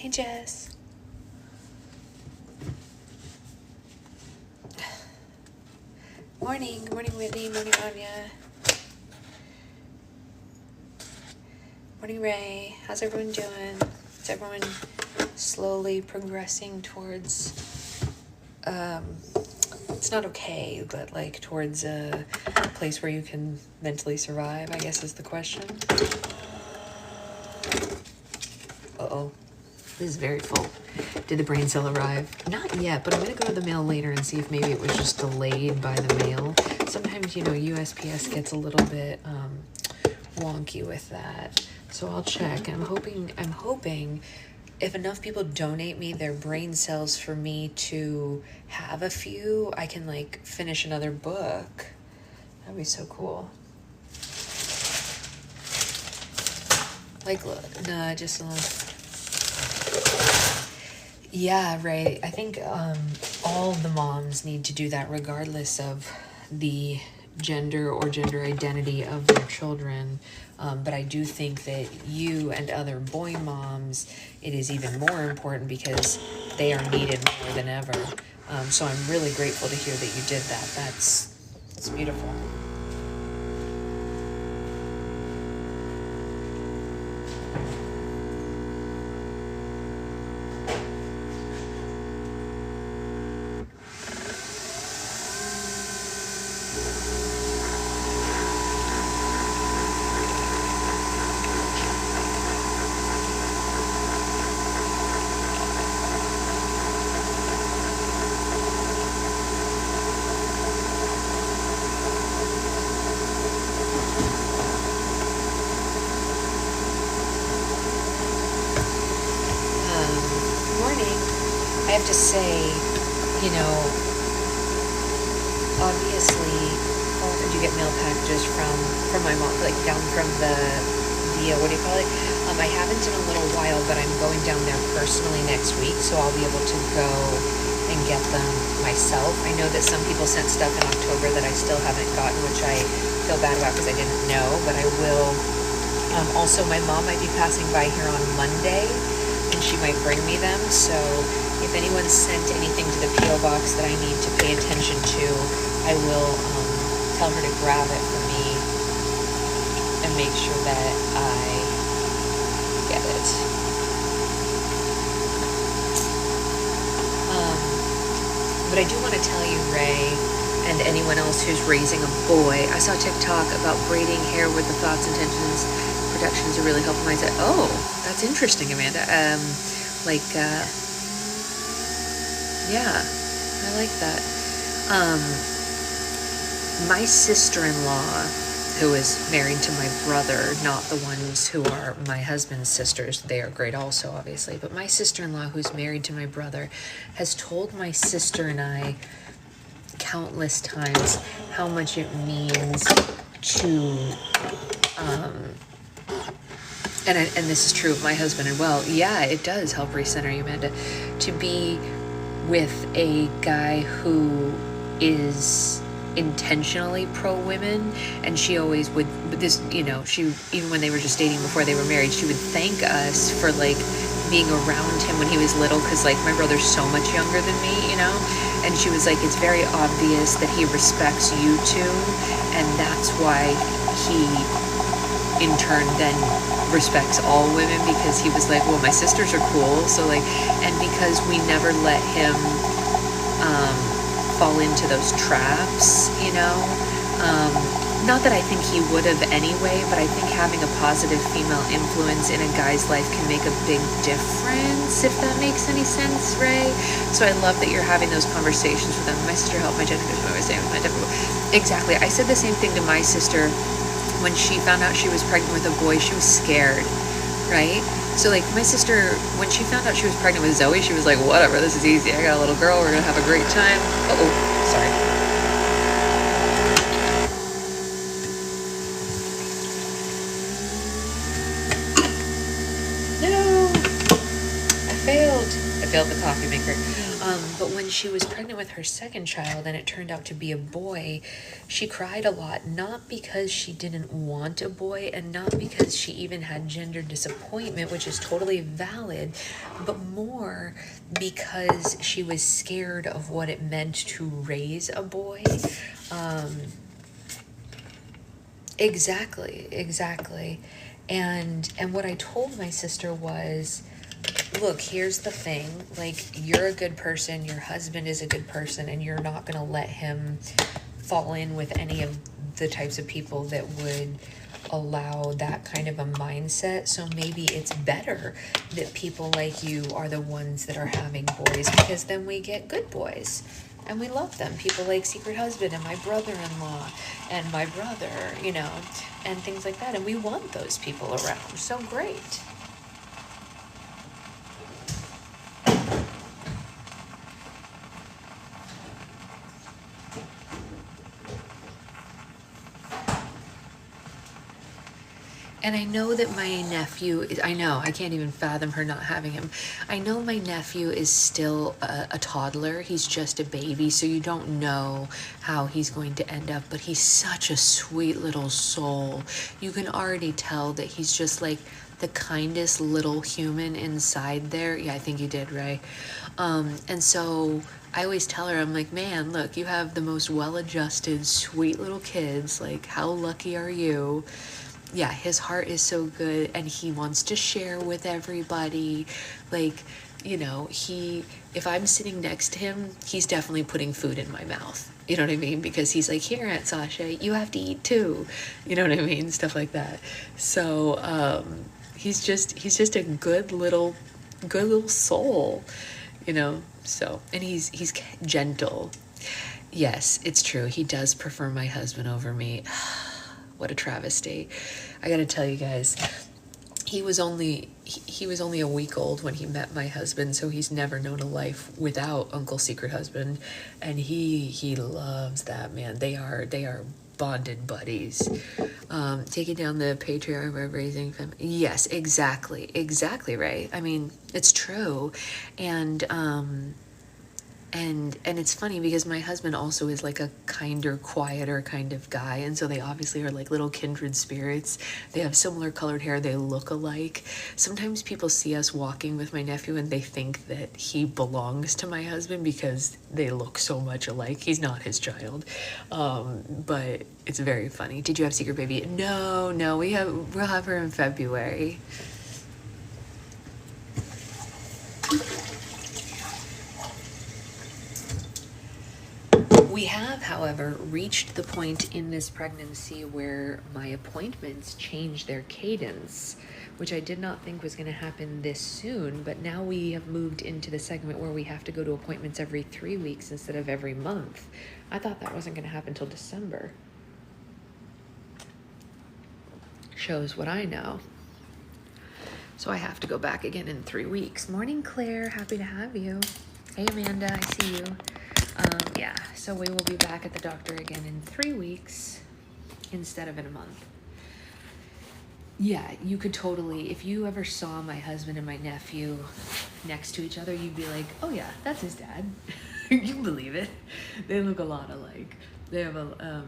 Hey, Jess. Morning. Good morning, Whitney. Morning, Anya. Morning, Ray. How's everyone doing? Is everyone slowly progressing towards, it's not okay, but like towards a place where you can mentally survive, I guess is the question. Uh-oh. This is very full. Did the brain cell arrive? Not yet, but I'm going to go to the mail later and see if maybe it was just delayed by the mail. Sometimes, you know, USPS gets a little bit wonky with that. So I'll check. I'm hoping if enough people donate me their brain cells for me to have a few, I can like finish another book. That'd be so cool. Like, nah, just a little. Yeah, right. I think all the moms need to do that regardless of the gender or gender identity of their children. But I do think that you and other boy moms, it is even more important because they are needed more than ever. So I'm really grateful to hear that you did that. It's beautiful. I have to say, you know, obviously, did you get mail packages from my mom, like down from the what do you call it? I haven't in a little while, but I'm going down there personally next week, so I'll be able to go and get them myself. I know that some people sent stuff in October that I still haven't gotten, which I feel bad about because I didn't know, but I will. Also, my mom might be passing by here on Monday, and she might bring me them, so if anyone sent anything to the P.O. box that I need to pay attention to, I will tell her to grab it for me and make sure that I get it. But I do want to tell you, Ray, and anyone else who's raising a boy, I saw TikTok about braiding hair with the thoughts, intentions, productions are really helpful mindset. Oh, that's interesting, Amanda. Yeah, I like that. My sister-in-law, who is married to my brother, not the ones who are my husband's sisters, they are great also, obviously, but my sister-in-law, who's married to my brother, has told my sister and I countless times how much it means to, and this is true of my husband as well, yeah, it does help recenter you, Amanda, to be with a guy who is intentionally pro-women, and she always would, this, you know, she, even when they were just dating before they were married, she would thank us for like being around him when he was little, because like my brother's so much younger than me, you know, and she was like, it's very obvious that he respects you two, and that's why he in turn then respects all women, because he was like, well, my sisters are cool, so like, and because we never let him fall into those traps, you know, not that I think he would have anyway, but I think having a positive female influence in a guy's life can make a big difference, if that makes any sense, Ray. So I love that you're having those conversations with them. My sister helped my gender saying with my different. Exactly, I said the same thing to my sister when she found out she was pregnant with a boy. She was scared, right? So like my sister, when she found out she was pregnant with Zoe, she was like, whatever, this is easy. I got a little girl, we're gonna have a great time. Uh-oh, sorry. No, I failed the coffee maker. But when she was pregnant with her second child and it turned out to be a boy, she cried a lot, not because she didn't want a boy and not because she even had gender disappointment, which is totally valid, but more because she was scared of what it meant to raise a boy. Exactly. And what I told my sister was, look, here's the thing, like, you're a good person, your husband is a good person, and you're not going to let him fall in with any of the types of people that would allow that kind of a mindset. So maybe it's better that people like you are the ones that are having boys, because then we get good boys and we love them. People like Secret Husband and my brother-in-law and my brother, you know, and things like that, and we want those people around. So great. And I know that my nephew, I know, I can't even fathom her not having him. I know my nephew is still a toddler. He's just a baby, so you don't know how he's going to end up, but he's such a sweet little soul. You can already tell that he's just like the kindest little human inside there. Yeah, I think you did, right? And so I always tell her, I'm like, man, look, you have the most well-adjusted, sweet little kids. Like, how lucky are you? Yeah, his heart is so good and he wants to share with everybody. Like, you know, if I'm sitting next to him, he's definitely putting food in my mouth. You know what I mean? Because he's like, here, Aunt Sasha, you have to eat too. You know what I mean? Stuff like that. So, he's just a good little soul, you know? So, and he's gentle. Yes, it's true. He does prefer my husband over me. What a travesty. I gotta tell you guys, he was only a week old when he met my husband, so he's never known a life without Uncle Secret Husband, and he loves that man. They are bonded buddies. Taking down the patriarch by raising family. Yes, exactly right. I mean, it's true. And it's funny because my husband also is like a kinder, quieter kind of guy, and so they obviously are like little kindred spirits. They have similar colored hair, they look alike. Sometimes people see us walking with my nephew and they think that he belongs to my husband because they look so much alike. He's not his child, but it's very funny. Did you have Secret Baby? No, we'll have her in February. We have, however, reached the point in this pregnancy where my appointments change their cadence, which I did not think was going to happen this soon, but now we have moved into the segment where we have to go to appointments every 3 weeks instead of every month. I thought that wasn't going to happen until December. Shows what I know. So I have to go back again in 3 weeks. Morning, Claire. Happy to have you. Hey, Amanda. I see you. Yeah, so we will be back at the doctor again in 3 weeks instead of in a month. Yeah, you could totally, if you ever saw my husband and my nephew next to each other, you'd be like, oh yeah, that's his dad. You believe it. They look a lot alike. They have a,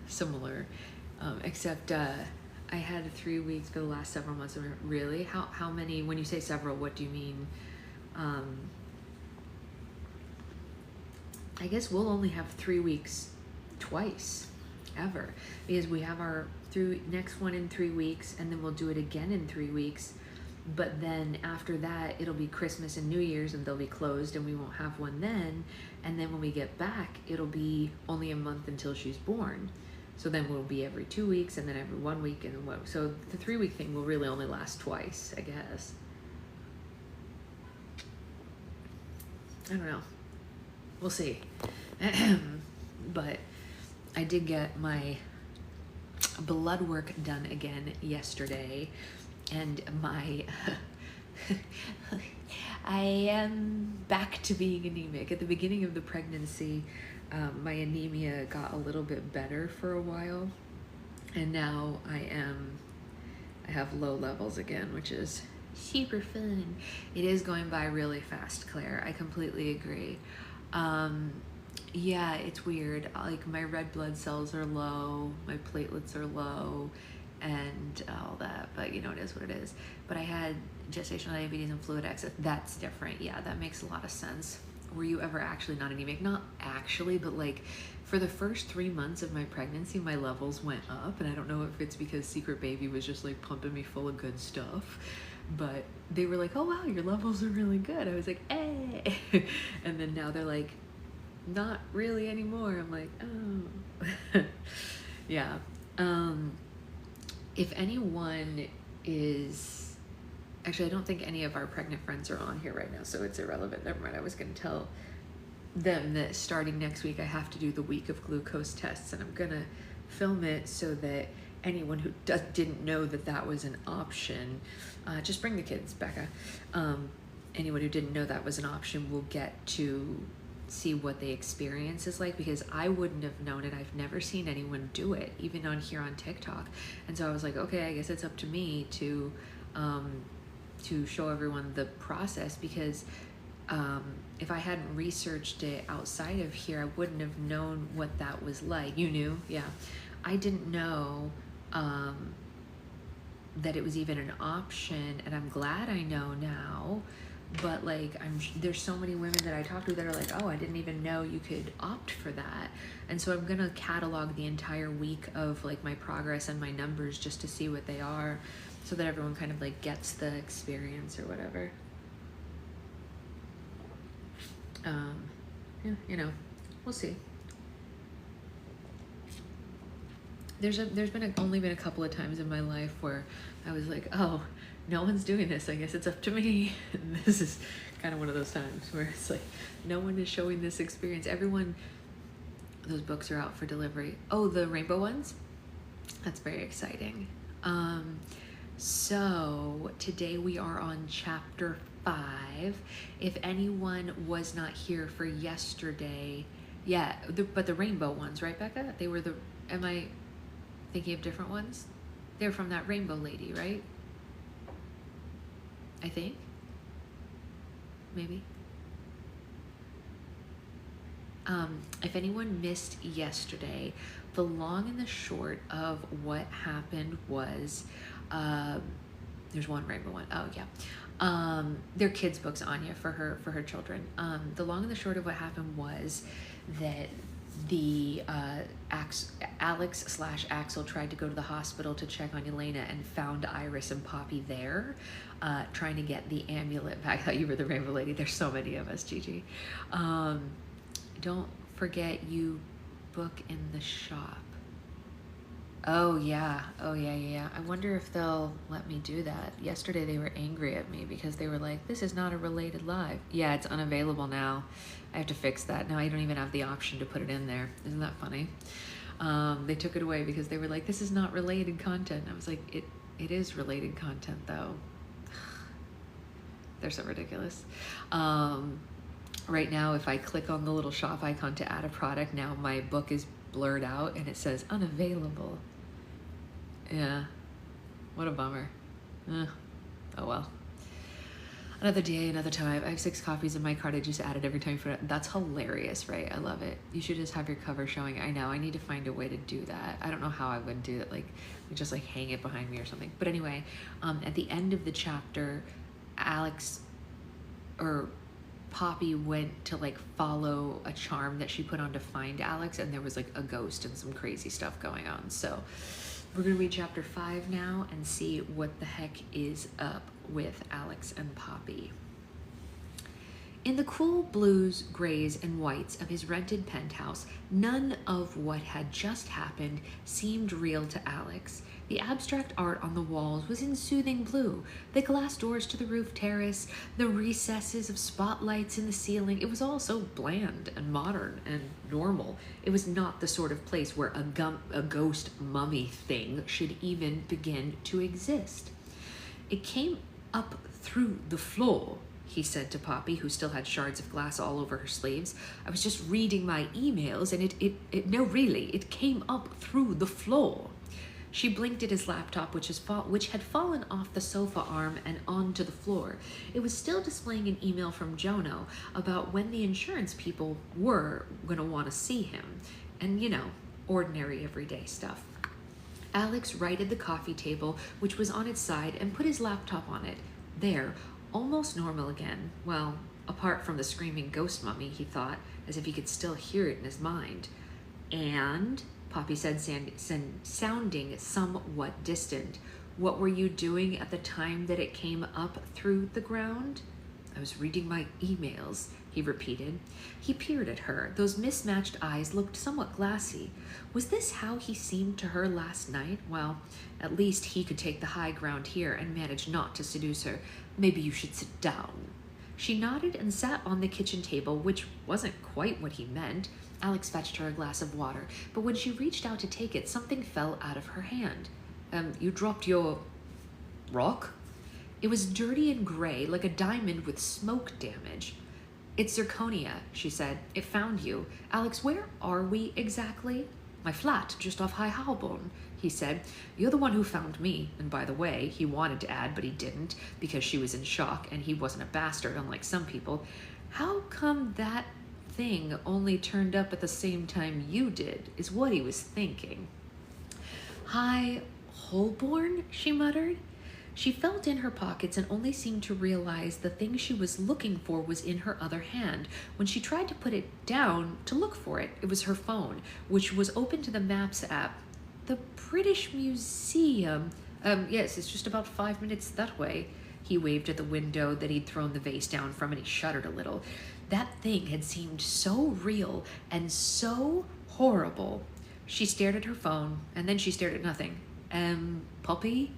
similar, except I had 3 weeks for the last several months. Really? How many, when you say several, what do you mean? I guess we'll only have 3 weeks twice ever, because we have our next one in 3 weeks and then we'll do it again in 3 weeks, but then after that it'll be Christmas and New Year's and they'll be closed and we won't have one then, and then when we get back it'll be only a month until she's born, so then we'll be every 2 weeks and then every 1 week, and so the 3 week thing will really only last twice, I guess. I don't know. We'll see. But I did get my blood work done again yesterday, and I am back to being anemic. At the beginning of the pregnancy, my anemia got a little bit better for a while, and now I have low levels again, which is super fun. It is going by really fast, Claire. I completely agree. Yeah, it's weird. Like my red blood cells are low, my platelets are low, and all that. But you know, it is what it is. But I had gestational diabetes and fluid excess. That's different. Yeah, that makes a lot of sense. Were you ever actually not anemic? Not actually, but like for the first 3 months of my pregnancy, my levels went up, and I don't know if it's because Secret Baby was just like pumping me full of good stuff, but they were like, oh wow, your levels are really good. I was like, hey. And then now they're like, not really anymore. I'm like, oh. Yeah. If anyone is, actually I don't think any of our pregnant friends are on here right now, so it's irrelevant. Never mind. I was going to tell them that starting next week I have to do the week of glucose tests, and I'm gonna film it so that anyone who didn't know that that was an option, just bring the kids, Becca. Anyone who didn't know that was an option will get to see what the experience is like, because I wouldn't have known it. I've never seen anyone do it, even on here on TikTok. And so I was like, okay, I guess it's up to me to show everyone the process, because if I hadn't researched it outside of here, I wouldn't have known what that was like. You knew? Yeah. I didn't know that it was even an option, and I'm glad I know now. But like, there's so many women that I talk to that are like, oh, I didn't even know you could opt for that. And so I'm gonna catalog the entire week of like my progress and my numbers just to see what they are, so that everyone kind of like gets the experience or whatever. Yeah, you know, we'll see. There's only been a couple of times in my life where I was like, oh, no one's doing this, I guess it's up to me. And this is kind of one of those times where it's like, no one is showing this experience. Everyone, those books are out for delivery. Oh, the rainbow ones? That's very exciting. So today we are on chapter 5. If anyone was not here for yesterday, yeah, but the rainbow ones, right, Becca? They were am I thinking of different ones? They're from that rainbow lady, right? I think. Maybe. If anyone missed yesterday, the long and the short of what happened was, there's one rainbow one. Oh yeah. They're kids' books, Anya, for her children. The long and the short of what happened was that the Alex/Axel tried to go to the hospital to check on Elena and found Iris and Poppy there, trying to get the amulet back. I thought you were the rainbow lady. There's so many of us, Gigi. Don't forget you book in the shop. Oh yeah. I wonder if they'll let me do that. Yesterday they were angry at me because they were like, this is not a related live. Yeah, it's unavailable now. I have to fix that. Now I don't even have the option to put it in there. Isn't that funny? They took it away because they were like, this is not related content. I was like, it is related content though. They're so ridiculous. Right now, if I click on the little shop icon to add a product, now my book is blurred out and it says unavailable. Yeah, what a bummer. Oh well. Another day, another time. I have 6 copies in my cart. I just added every time for it. That's hilarious, right? I love it. You should just have your cover showing. I know. I need to find a way to do that. I don't know how I would do it. Like, just like hang it behind me or something. But anyway, at the end of the chapter, Poppy went to like follow a charm that she put on to find Alex, and there was like a ghost and some crazy stuff going on. So we're gonna read chapter 5 now and see what the heck is up with Alex and Poppy. In the cool blues, grays, and whites of his rented penthouse, none of what had just happened seemed real to Alex. The abstract art on the walls was in soothing blue. The glass doors to the roof terrace, the recesses of spotlights in the ceiling, it was all so bland and modern and normal. It was not the sort of place where a ghost mummy thing should even begin to exist. It came up through the floor, he said to Poppy, who still had shards of glass all over her sleeves. I was just reading my emails and it no, really, it came up through the floor. She blinked at his laptop, which had fallen off the sofa arm and onto the floor. It was still displaying an email from Jono about when the insurance people were going to want to see him. And, ordinary everyday stuff. Alex righted the coffee table, which was on its side, and put his laptop on it. There, almost normal again. Well, apart from the screaming ghost mummy, he thought, as if he could still hear it in his mind. And, Poppy said, sounding somewhat distant, what were you doing at the time that it came up through the ground? I was reading my emails, he repeated. He peered at her. Those mismatched eyes looked somewhat glassy. Was this how he seemed to her last night? Well, at least he could take the high ground here and manage not to seduce her. Maybe you should sit down. She nodded and sat on the kitchen table, which wasn't quite what he meant. Alex fetched her a glass of water, but when she reached out to take it, something fell out of her hand. You dropped your rock? It was dirty and gray, like a diamond with smoke damage. It's zirconia, she said. It found you. Alex, where are we exactly? My flat, just off High Holborn, he said. You're the one who found me. And by the way, he wanted to add, but he didn't, because she was in shock, and he wasn't a bastard, unlike some people. How come that thing only turned up at the same time you did, is what he was thinking. High Holborn, she muttered. She felt in her pockets and only seemed to realize the thing she was looking for was in her other hand. When she tried to put it down to look for it, it was her phone, which was open to the Maps app. The British Museum. Yes, it's just about 5 minutes that way. He waved at the window that he'd thrown the vase down from, and he shuddered a little. That thing had seemed so real and so horrible. She stared at her phone, and then she stared at nothing. Poppy?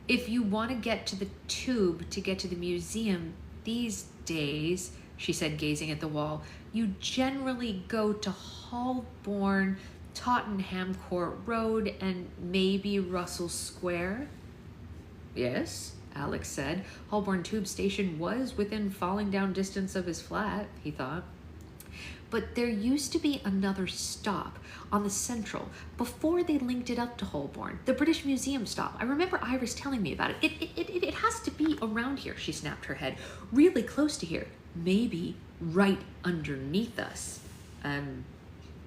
If you want to get to the tube to get to the museum these days, she said, gazing at the wall, you generally go to Holborn, Tottenham Court Road, and maybe Russell Square. Yes, Alex said. Holborn Tube Station was within falling down distance of his flat, he thought. But there used to be another stop on the Central before they linked it up to Holborn, the British Museum stop. I remember Iris telling me about it. It has to be around here, she snapped her head. Really close to here. Maybe right underneath us.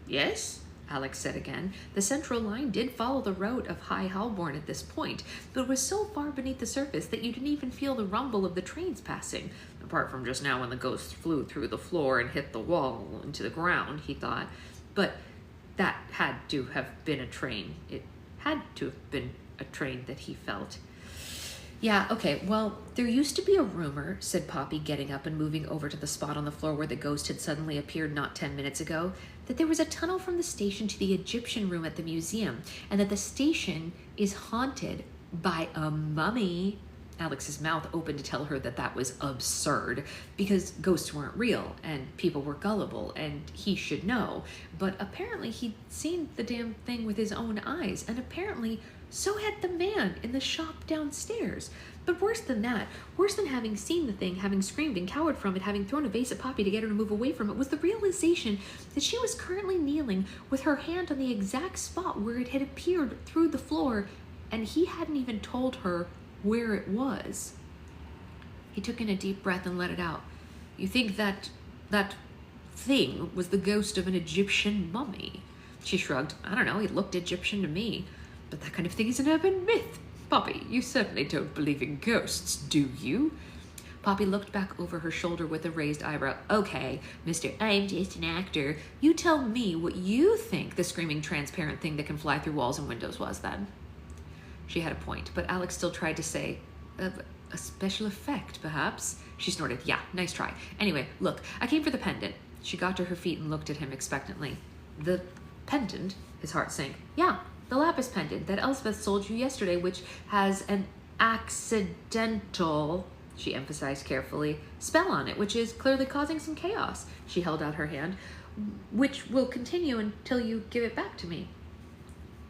Yes? Alex said again. The Central line did follow the route of High Holborn at this point, but it was so far beneath the surface that you didn't even feel the rumble of the trains passing, apart from just now when the ghost flew through the floor and hit the wall into the ground, he thought. But that had to have been a train. It had to have been a train that he felt. Yeah, okay, well, there used to be a rumor, said Poppy, getting up and moving over to the spot on the floor where the ghost had suddenly appeared not 10 minutes ago, that there was a tunnel from the station to the Egyptian room at the museum, and that the station is haunted by a mummy. Alex's mouth opened to tell her that that was absurd, because ghosts weren't real, and people were gullible, and he should know. But apparently he'd seen the damn thing with his own eyes, and apparently so had the man in the shop downstairs. But worse than that, worse than having seen the thing, having screamed and cowered from it, having thrown a vase at Poppy to get her to move away from it, was the realization that she was currently kneeling with her hand on the exact spot where it had appeared through the floor, and he hadn't even told her where it was. He took in a deep breath and let it out. You think that thing was the ghost of an Egyptian mummy? She shrugged. I don't know, it looked Egyptian to me. But that kind of thing is an urban myth. Poppy, you certainly don't believe in ghosts, do you? Poppy looked back over her shoulder with a raised eyebrow. Okay, Mr. I'm just an actor. You tell me what you think the screaming transparent thing that can fly through walls and windows was then. She had a point, but Alex still tried to say, a special effect, perhaps? She snorted. Yeah, nice try. Anyway, look, I came for the pendant. She got to her feet and looked at him expectantly. The pendant? His heart sank. Yeah, the lapis pendant that Elspeth sold you yesterday, which has an accidental, she emphasized carefully, spell on it, which is clearly causing some chaos. She held out her hand, which will continue until you give it back to me.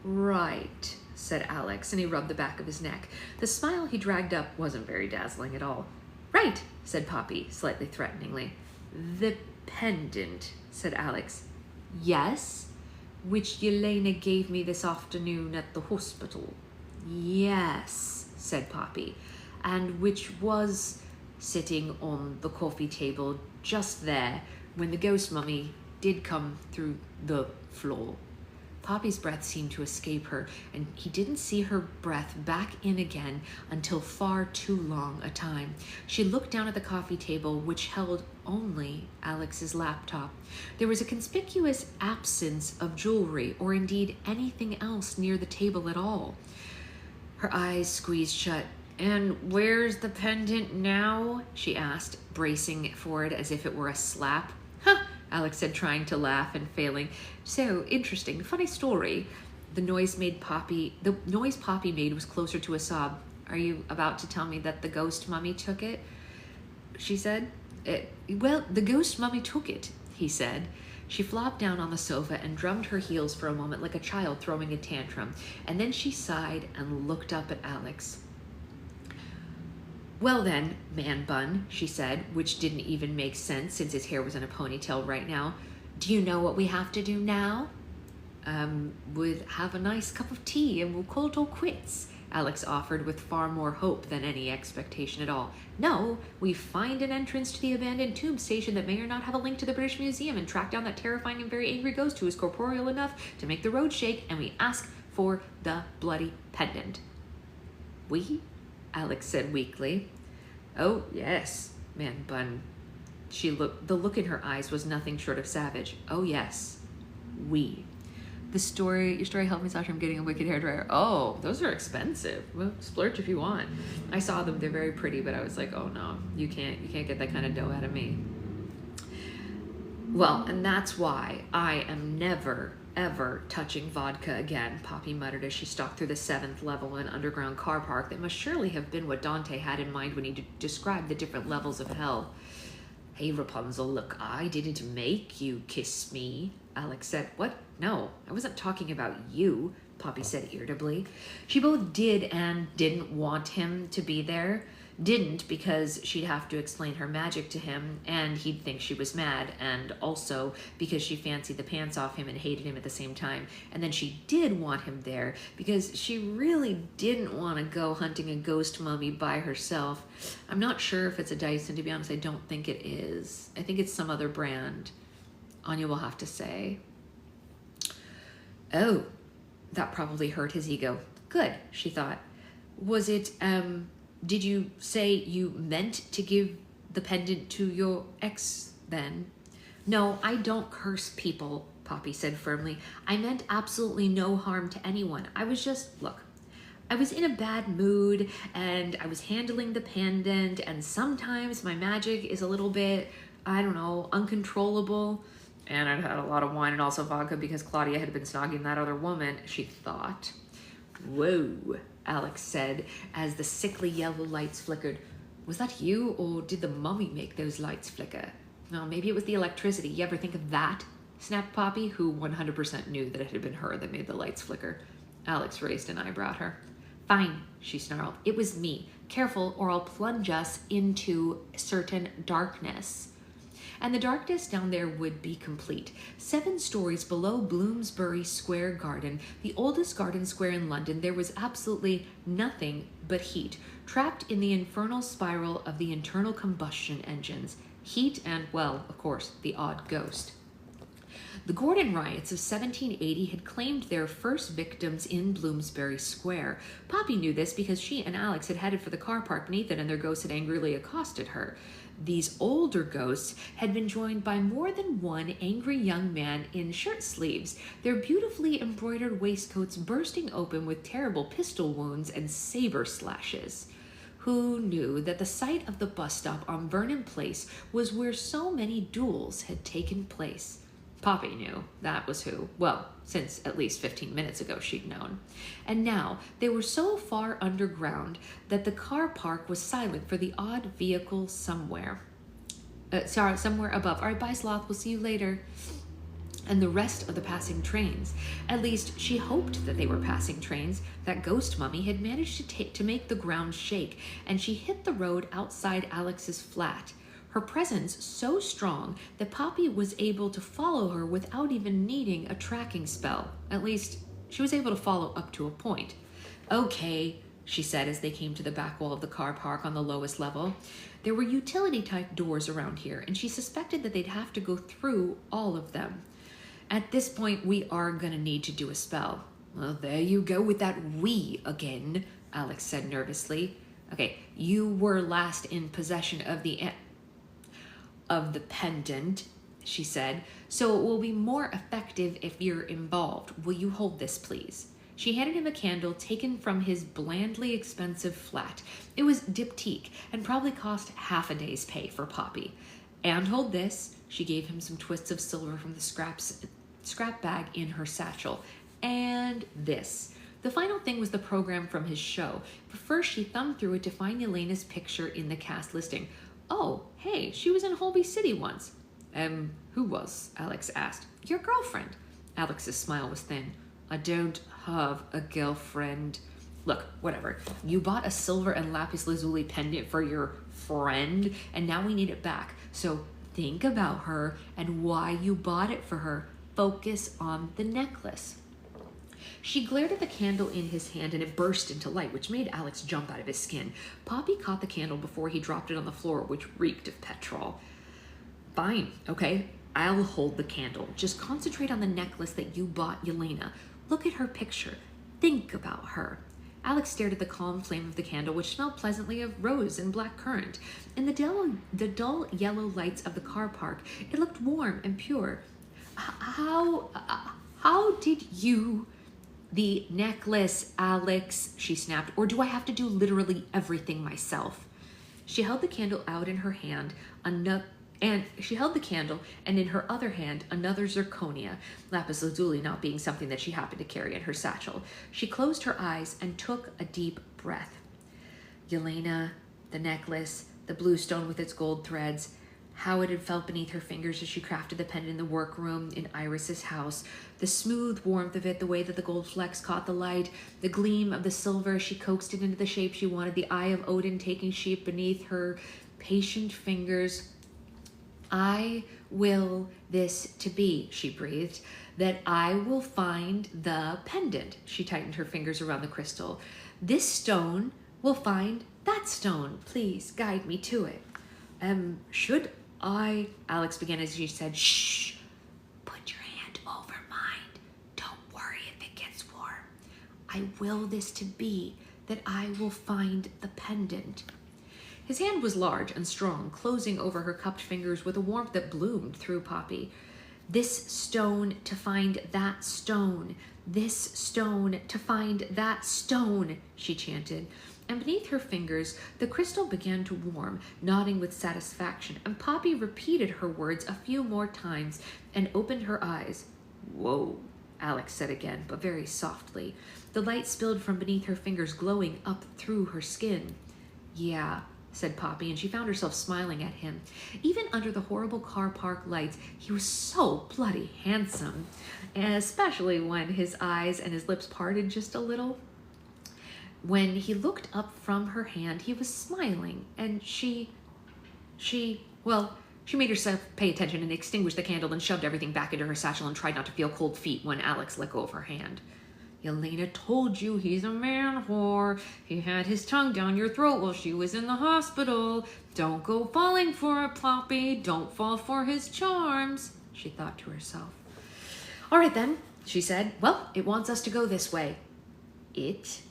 Right, said Alex, and he rubbed the back of his neck. The smile he dragged up wasn't very dazzling at all. Right, said Poppy, slightly threateningly. The pendant, said Alex. Yes? which Yelena gave me this afternoon at the hospital. Yes, said Poppy, and which was sitting on the coffee table just there when the ghost mummy did come through the floor. Poppy's breath seemed to escape her, and he didn't see her breath back in again until far too long a time. She looked down at the coffee table, which held only Alex's laptop. There was a conspicuous absence of jewelry, or indeed anything else near the table at all. Her eyes squeezed shut. "And where's the pendant now?" she asked, bracing for it as if it were a slap. "Huh," Alex said, trying to laugh and failing. "So interesting. Funny story." The noise Poppy made was closer to a sob. "Are you about to tell me that the ghost mummy took it?" she said. "Well, the ghost mummy took it," he said. She flopped down on the sofa and drummed her heels for a moment like a child throwing a tantrum, and then she sighed and looked up at Alex. "Well then, man bun," she said, which didn't even make sense since his hair was in a ponytail right now. "Do you know what we have to do now?" We'd have a nice cup of tea and we'll call it all quits," Alex offered with far more hope than any expectation at all. "No, we find an entrance to the abandoned tube station that may or not have a link to the British Museum and track down that terrifying and very angry ghost who is corporeal enough to make the road shake, and we ask for the bloody pendant." "We?" Alex said weakly. "Oh, yes," man bun. The look in her eyes was nothing short of savage. "Oh, yes, we." Your story helped me stop from getting a wicked hairdryer. "Oh, those are expensive." "Well, splurge if you want." I saw them, they're very pretty, but I was like, "Oh no, you can't get that kind of dough out of me." "Well, and that's why I am never, ever touching vodka again," Poppy muttered as she stalked through the 7th level in an underground car park that must surely have been what Dante had in mind when he described the different levels of hell. "Hey, Rapunzel, look, I didn't make you kiss me," Alex said. "What? No, I wasn't talking about you," Poppy said irritably. She both did and didn't want him to be there. Didn't because she'd have to explain her magic to him and he'd think she was mad, and also because she fancied the pants off him and hated him at the same time. And then she did want him there because she really didn't want to go hunting a ghost mummy by herself. I'm not sure if it's a Dyson, to be honest. I don't think it is. I think it's some other brand. Anya will have to say. Oh, that probably hurt his ego. Good, she thought. Was it, did you say you meant to give the pendant to your ex then? "No, I don't curse people," Poppy said firmly. "I meant absolutely no harm to anyone. I was in a bad mood and I was handling the pendant, and sometimes my magic is a little bit, I don't know, uncontrollable. And I'd had a lot of wine and also vodka because Claudia had been snogging that other woman," she thought. "Whoa," Alex said as the sickly yellow lights flickered. "Was that you, or did the mummy make those lights flicker?" "No, maybe it was the electricity. You ever think of that?" snapped Poppy, who 100% knew that it had been her that made the lights flicker. Alex raised an eyebrow at her. "Fine," she snarled. "It was me. Careful, or I'll plunge us into certain darkness." And the darkness down there would be complete. 7 stories below Bloomsbury Square Garden, the oldest garden square in London, there was absolutely nothing but heat, trapped in the infernal spiral of the internal combustion engines. Heat and, well, of course, the odd ghost. The Gordon riots of 1780 had claimed their first victims in Bloomsbury Square. Poppy knew this because she and Alex had headed for the car park beneath it, and their ghosts had angrily accosted her. These older ghosts had been joined by more than one angry young man in shirt sleeves, their beautifully embroidered waistcoats bursting open with terrible pistol wounds and saber slashes. Who knew that the site of the bus stop on Vernon Place was where so many duels had taken place? Poppy knew that was who. Well, since at least 15 minutes ago she'd known. And now they were so far underground that the car park was silent for the odd vehicle somewhere. Somewhere above. "All right, bye, Sloth. We'll see you later." And the rest of the passing trains. At least she hoped that they were passing trains. That ghost mummy had managed to make the ground shake, and she hit the road outside Alex's flat. her presence so strong that Poppy was able to follow her without even needing a tracking spell. At least, she was able to follow up to a point. Okay, she said as they came to the back wall of the car park on the lowest level. There were utility-type doors around here, and she suspected that they'd have to go through all of them. At this point, we are gonna need to do a spell. Well, there you go with that "we" again, Alex said nervously. Okay, you were last in possession of the pendant, she said, so it will be more effective if you're involved. Will you hold this, please? She handed him a candle taken from his blandly expensive flat. It was diptyque and probably cost half a day's pay for Poppy. And hold this. She gave him some twists of silver from the scrap bag in her satchel. And this. The final thing was the program from his show, but first she thumbed through it to find Yelena's picture in the cast listing. Oh, hey, she was in Holby City once. Who was? Alex asked. Your girlfriend. Alex's smile was thin. I don't have a girlfriend. Look, whatever. You bought a silver and lapis lazuli pendant for your friend, and now we need it back. So think about her and why you bought it for her. Focus on the necklace. She glared at the candle in his hand and it burst into light, which made Alex jump out of his skin. Poppy caught the candle before he dropped it on the floor, which reeked of petrol. Fine, okay? I'll hold the candle. Just concentrate on the necklace that you bought Yelena. Look at her picture. Think about her. Alex stared at the calm flame of the candle, which smelled pleasantly of rose and black currant. In the dull yellow lights of the car park, it looked warm and pure. How did you... The necklace, Alex, she snapped, or do I have to do literally everything myself? She held the candle out in her hand, and in her other hand, another zirconia, lapis lazuli not being something that she happened to carry in her satchel. She closed her eyes and took a deep breath. Yelena, the necklace, the blue stone with its gold threads, how it had felt beneath her fingers as she crafted the pendant in the workroom in Iris's house, the smooth warmth of it, the way that the gold flecks caught the light, the gleam of the silver as she coaxed it into the shape she wanted, the eye of Odin taking shape beneath her patient fingers. I will this to be, she breathed, that I will find the pendant. She tightened her fingers around the crystal. This stone will find that stone. Please guide me to it. Should I? Alex began as she said, shh, put your hand over mine. Don't worry if it gets warm. I will this to be that I will find the pendant. His hand was large and strong, closing over her cupped fingers with a warmth that bloomed through Poppy. This stone to find that stone. This stone to find that stone, she chanted. And beneath her fingers, the crystal began to warm, nodding with satisfaction, and Poppy repeated her words a few more times and opened her eyes. Whoa, Alex said again, but very softly. The light spilled from beneath her fingers, glowing up through her skin. Yeah, said Poppy, and she found herself smiling at him. Even under the horrible car park lights, he was so bloody handsome, and especially when his eyes and his lips parted just a little. When he looked up from her hand, he was smiling, and she made herself pay attention and extinguished the candle and shoved everything back into her satchel and tried not to feel cold feet when Alex let go of her hand. Yelena told you he's a man whore. He had his tongue down your throat while she was in the hospital. Don't go falling for it, Poppy. Don't fall for his charms, she thought to herself. All right then, she said. Well, it wants us to go this way. It?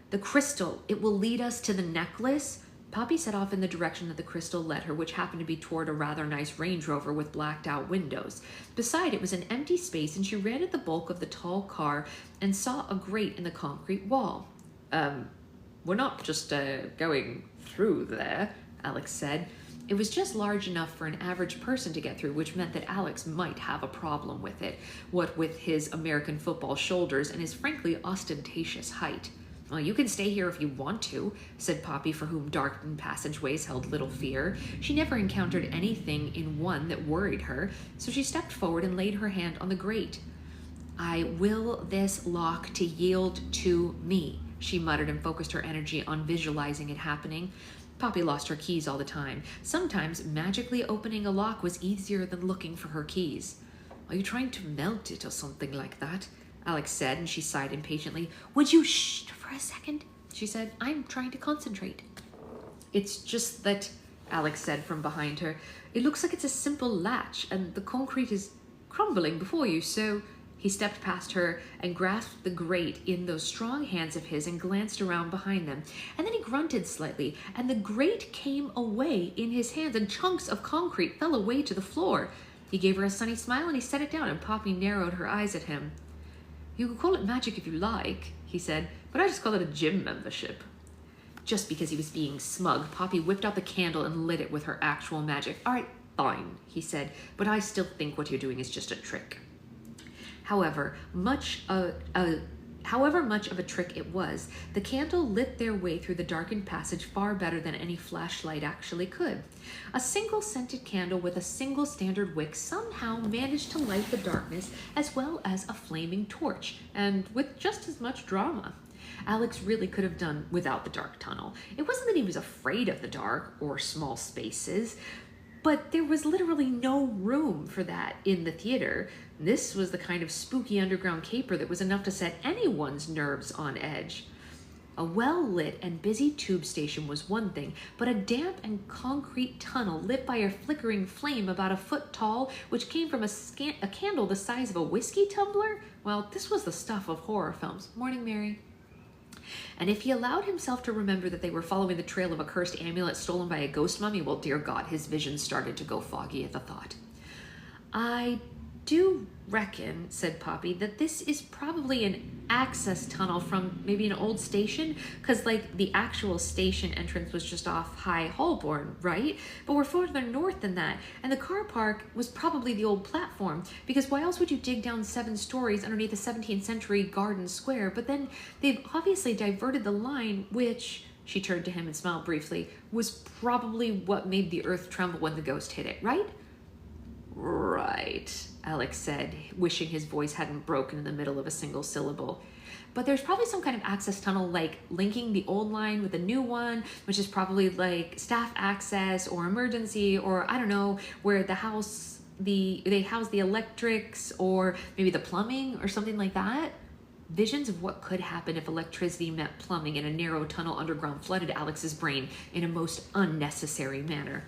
The crystal, it will lead us to the necklace. Poppy set off in the direction that the crystal led her, which happened to be toward a rather nice Range Rover with blacked out windows. Beside it was an empty space, and she ran at the bulk of the tall car and saw a grate in the concrete wall. We're not just going through there, Alex said. It was just large enough for an average person to get through, which meant that Alex might have a problem with it, what with his American football shoulders and his frankly ostentatious height. Well, you can stay here if you want to, said Poppy, for whom darkened passageways held little fear. She never encountered anything in one that worried her, so she stepped forward and laid her hand on the grate. I will this lock to yield to me, she muttered and focused her energy on visualizing it happening. Poppy lost her keys all the time. Sometimes magically opening a lock was easier than looking for her keys. Are you trying to melt it or something like that? Alex said, and she sighed impatiently. Would you shh for a second? She said. I'm trying to concentrate. It's just that, Alex said from behind her, it looks like it's a simple latch and the concrete is crumbling before you, so... He stepped past her and grasped the grate in those strong hands of his and glanced around behind them. And then he grunted slightly, and the grate came away in his hands, and chunks of concrete fell away to the floor. He gave her a sunny smile, and he set it down, and Poppy narrowed her eyes at him. You can call it magic if you like, he said, but I just call it a gym membership. Just because he was being smug, Poppy whipped out the candle and lit it with her actual magic. All right, fine, he said, but I still think what you're doing is just a trick. However much of a trick it was, the candle lit their way through the darkened passage far better than any flashlight actually could. A single scented candle with a single standard wick somehow managed to light the darkness as well as a flaming torch, and with just as much drama. Alex really could have done without the dark tunnel. It wasn't that he was afraid of the dark or small spaces, but there was literally no room for that in the theater. This was the kind of spooky underground caper that was enough to set anyone's nerves on edge. A well-lit and busy tube station was one thing, but a damp and concrete tunnel lit by a flickering flame about a foot tall, which came from a candle the size of a whiskey tumbler? Well, this was the stuff of horror films. Morning, Mary. And if he allowed himself to remember that they were following the trail of a cursed amulet stolen by a ghost mummy, well, dear God, his vision started to go foggy at the thought. I do reckon, said Poppy, that this is probably an access tunnel from maybe an old station, because like the actual station entrance was just off High Holborn, right? But we're further north than that, and the car park was probably the old platform, because why else would you dig down 7 stories underneath a 17th century garden square? But then they've obviously diverted the line, which, she turned to him and smiled briefly, was probably what made the earth tremble when the ghost hit it, right? Right, Alex said, wishing his voice hadn't broken in the middle of a single syllable. But there's probably some kind of access tunnel, like linking the old line with the new one, which is probably like staff access or emergency, or I don't know, where they house the electrics or maybe the plumbing or something like that. Visions of what could happen if electricity met plumbing in a narrow tunnel underground flooded Alex's brain in a most unnecessary manner.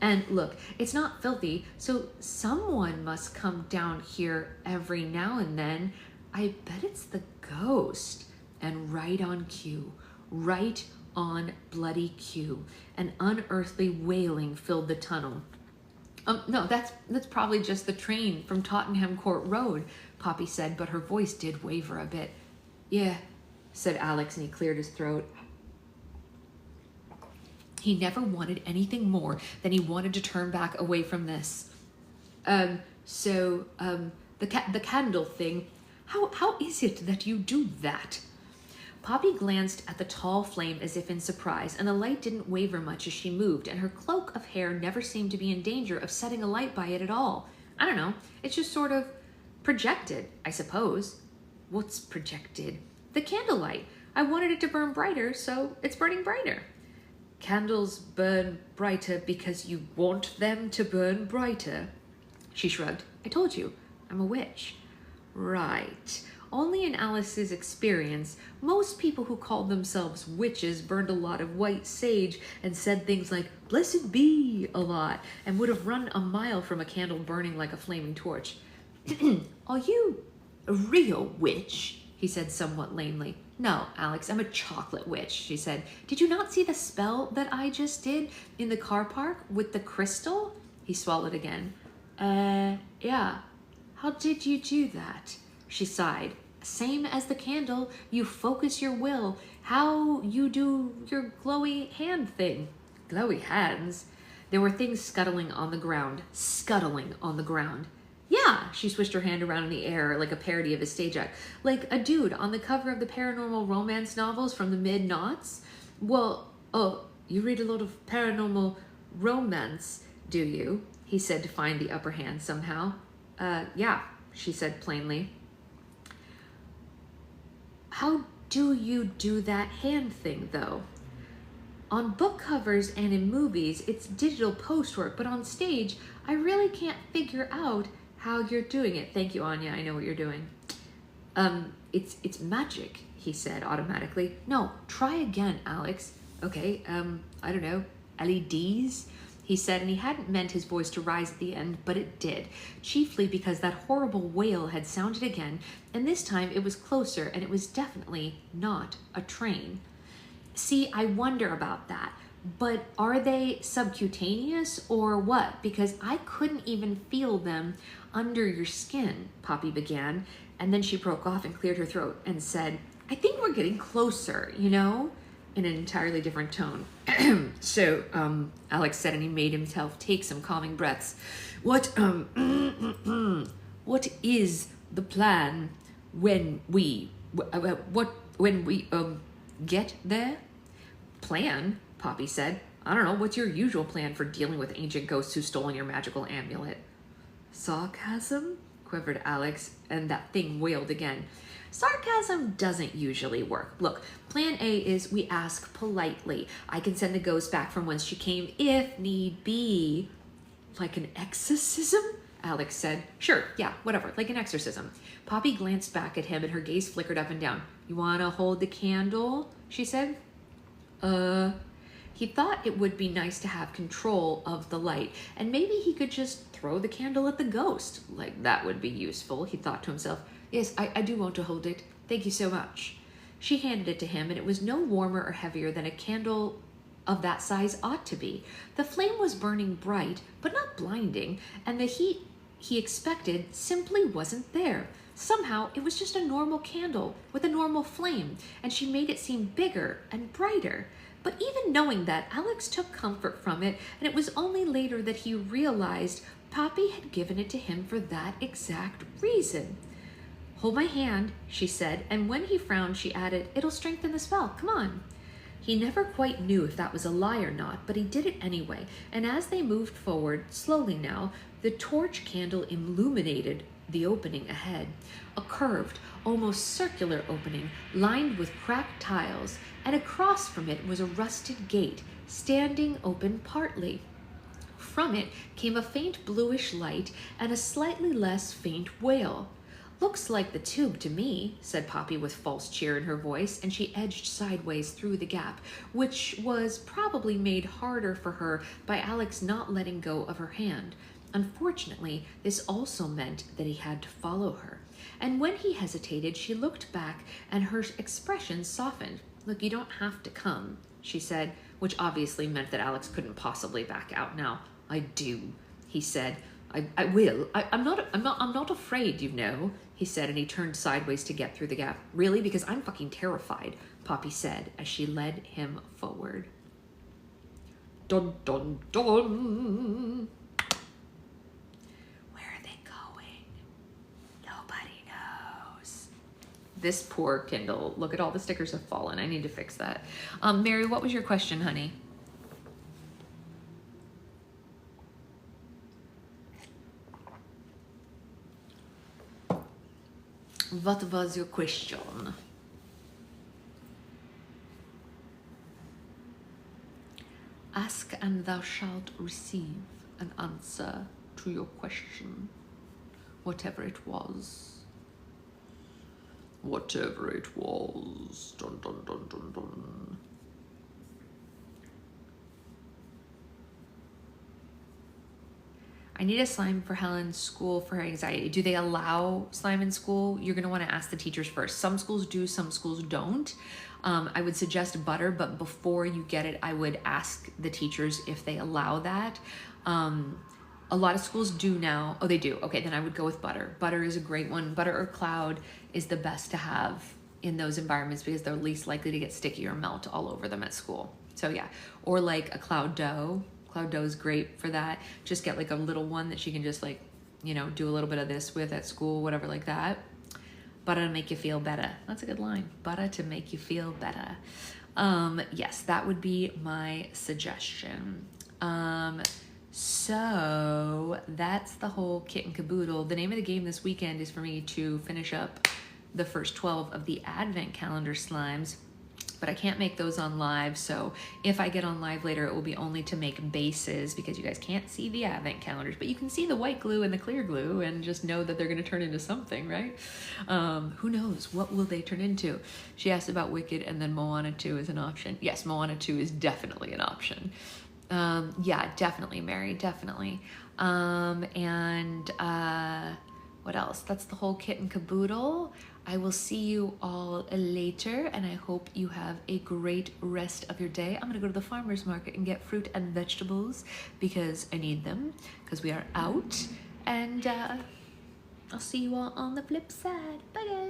And look, it's not filthy, so someone must come down here every now and then. I bet it's the ghost. And right on cue, right on bloody cue, an unearthly wailing filled the tunnel. No, that's probably just the train from Tottenham Court Road, Poppy said, but her voice did waver a bit. Yeah, said Alex, and he cleared his throat. He never wanted anything more than he wanted to turn back away from this. The candle thing, how is it that you do that? Poppy glanced at the tall flame as if in surprise, and the light didn't waver much as she moved, and her cloak of hair never seemed to be in danger of setting alight by it at all. I don't know, it's just sort of projected, I suppose. What's projected? The candlelight. I wanted it to burn brighter, so it's burning brighter. Candles burn brighter because you want them to burn brighter. She shrugged. I told you, I'm a witch. Right. Only in Alice's experience, most people who called themselves witches burned a lot of white sage and said things like, blessed be, a lot, and would have run a mile from a candle burning like a flaming torch. Are you a real witch? He said somewhat lamely. No, Alex, I'm a chocolate witch, she said. Did you not see the spell that I just did in the car park with the crystal? He swallowed again. Yeah. How did you do that? She sighed. Same as the candle, you focus your will. How you do your glowy hand thing. Glowy hands? There were things scuttling on the ground. Yeah, she swished her hand around in the air like a parody of a stage act. Like a dude on the cover of the paranormal romance novels from the mid-noughts. Well, you read a lot of paranormal romance, do you? He said to find the upper hand somehow. Yeah, she said plainly. How do you do that hand thing, though? On book covers and in movies, it's digital post work, but on stage, I really can't figure out how you're doing it. Thank you, Anya. I know what you're doing. It's magic, he said automatically. No, try again, Alex. Okay, I don't know, LEDs? He said, and he hadn't meant his voice to rise at the end, but it did, chiefly because that horrible wail had sounded again, and this time it was closer, and it was definitely not a train. See, I wonder about that, but are they subcutaneous or what? Because I couldn't even feel them under your skin, Poppy began, and then she broke off and cleared her throat and said, I think we're getting closer, you know? In an entirely different tone. So, Alex said, and he made himself take some calming breaths. What is the plan when we get there? Plan? Poppy said. I don't know, what's your usual plan for dealing with ancient ghosts who've stolen your magical amulet? Sarcasm? Quivered Alex, and that thing wailed again. Sarcasm doesn't usually work. Look, plan A is we ask politely. I can send the ghost back from whence she came if need be. Like an exorcism? Alex said. Sure, yeah, whatever, like an exorcism. Poppy glanced back at him and her gaze flickered up and down. You wanna hold the candle? She said. He thought it would be nice to have control of the light, and maybe he could just throw the candle at the ghost. Like, that would be useful, he thought to himself. Yes, I do want to hold it. Thank you so much. She handed it to him, and it was no warmer or heavier than a candle of that size ought to be. The flame was burning bright, but not blinding, and the heat he expected simply wasn't there. Somehow, it was just a normal candle with a normal flame, and she made it seem bigger and brighter. But even knowing that, Alex took comfort from it, and it was only later that he realized Poppy had given it to him for that exact reason. Hold my hand, she said, and when he frowned, she added, it'll strengthen the spell, come on. He never quite knew if that was a lie or not, but he did it anyway, and as they moved forward, slowly now, the torch candle illuminated the opening ahead, a curved, almost circular opening lined with cracked tiles, and across from it was a rusted gate, standing open partly. From it came a faint bluish light and a slightly less faint wail. Looks like the tube to me, said Poppy with false cheer in her voice, and she edged sideways through the gap, which was probably made harder for her by Alex not letting go of her hand. Unfortunately, this also meant that he had to follow her. And when he hesitated, she looked back and her expression softened. Look, you don't have to come, she said, which obviously meant that Alex couldn't possibly back out now. I do, he said. I will. I'm not afraid, you know, he said, and he turned sideways to get through the gap. Really? Because I'm fucking terrified, Poppy said as she led him forward. Dun, dun, dun. Where are they going? Nobody knows. This poor Kindle. Look at all the stickers have fallen. I need to fix that. Mary, what was your question, honey? What was your question? Ask and thou shalt receive an answer to your question, whatever it was. Whatever it was. Dun, dun, dun, dun, dun. I need a slime for Helen's school for her anxiety. Do they allow slime in school? You're going to want to ask the teachers first. Some schools do, some schools don't. I would suggest butter, but before you get it, I would ask the teachers if they allow that. A lot of schools do now. Oh, they do. Okay, then I would go with butter. Butter is a great one. Butter or cloud is the best to have in those environments because they're least likely to get sticky or melt all over them at school. So yeah, or like a cloud dough. Cloud dough is great for that. Just get like a little one that she can just like, you know, do a little bit of this with at school, whatever like that. Butter to make you feel better. That's a good line. Butter to make you feel better. Yes, that would be my suggestion. So that's the whole kit and caboodle. The name of the game this weekend is for me to finish up the first 12 of the Advent Calendar slimes. but I can't make those on live. So if I get on live later, it will be only to make bases, because you guys can't see the advent calendars, but you can see the white glue and the clear glue and just know that they're going to turn into something, right? Who knows? What will they turn into? She asked about Wicked, and then Moana 2 is an option. Yes, Moana 2 is definitely an option. Yeah, definitely, Mary, definitely. What else? That's the whole kit and caboodle. I will see you all later, and I hope you have a great rest of your day. I'm gonna go to the farmer's market and get fruit and vegetables because I need them, because we are out. And I'll see you all on the flip side. Bye, guys.